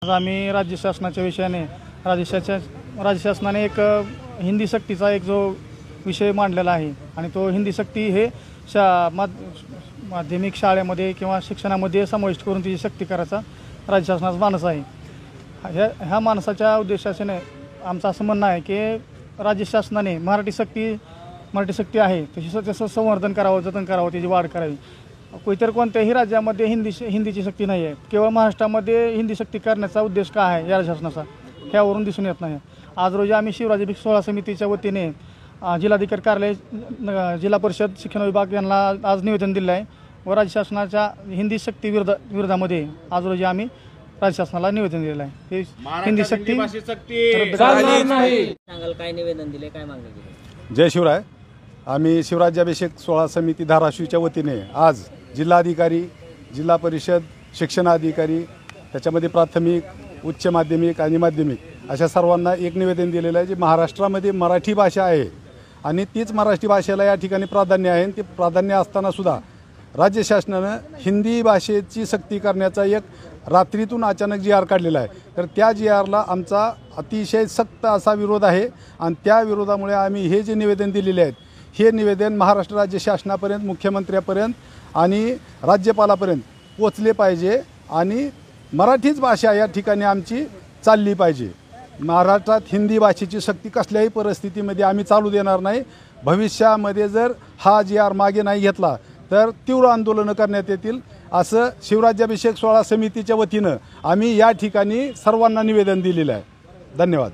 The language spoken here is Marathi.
आज आम्ही राज्य शासनाच्या विषयाने राज्य शासनाने एक हिंदी सक्तीचा एक जो विषय मांडलेला आहे आणि तो हिंदी सक्ती हे माध्यमिक शाळेमध्ये किंवा शिक्षणामध्ये समाविष्ट करून तिची सक्ती करायचा राज्य शासनाचा मानस आहे। ह्या मानसाच्या उद्देशाने आमचं असं म्हणणं आहे की राज्य शासनाने मराठी सक्ती आहे त्याचं संवर्धन करावं, जतन करावं, त्याची वाढ करावी। इतर कोणत्याही राज्यामध्ये हिंदीची सक्ती नाही आहे, केवळ महाराष्ट्रामध्ये हिंदी सक्ती करण्याचा उद्देश काय आहे या शासनाचा ह्यावरून दिसून येत नाही। आज रोजी आम्ही शिवराज्याभिषेक सोहळा समितीच्या वतीने जिल्हाधिकारी कार्यालय, जिल्हा परिषद शिक्षण विभाग यांना आज निवेदन दिलं आहे व राज्य शासनाच्या हिंदी सक्ती विरोधामध्ये आज रोजी आम्ही राज्य शासनाला निवेदन दिलेलं आहे। हिंदी सक्ती सांगाल काय निवेदन दिले, काय मागणी केली? जय शिवराय। आम्ही शिवराज्याभिषेक सोहळा समिती धाराशिवच्या वतीने आज जिल्हाधिकारी, जिल्हा परिषद शिक्षणाधिकारी, त्याच्यामध्ये प्राथमिक, उच्च माध्यमिक आणि माध्यमिक अशा सर्वांना एक निवेदन दिलेलं आहे जे महाराष्ट्रामध्ये मराठी भाषा आहे आणि तीच मराठी भाषेला या ठिकाणी प्राधान्य आहे। ते प्राधान्य असताना सुद्धा राज्य शासनानं हिंदी भाषेची सक्ती करण्याचा एक रात्रीतून अचानक जी आर काढलेला आहे, तर त्या जी आरला आमचा अतिशय सक्त असा विरोध आहे आणि त्या विरोधामुळे आम्ही हे जे निवेदन दिलेले आहेत हे निवेदन महाराष्ट्र राज्य शासनापर्यंत, मुख्यमंत्र्यापर्यंत आणि राज्यपालापर्यंत पोचले पाहिजे आणि मराठीच भाषा या ठिकाणी आमची चालली पाहिजे। महाराष्ट्रात हिंदी भाषेची सक्ती कसल्याही परिस्थितीमध्ये आम्ही चालू देणार नाही। भविष्यामध्ये जर हा जी आर मागे नाही घेतला तर तीव्र आंदोलनं करण्यात येतील असं शिवराज्याभिषेक सोहळा समितीच्या वतीनं आम्ही या ठिकाणी सर्वांना निवेदन दिलेलं आहे। धन्यवाद।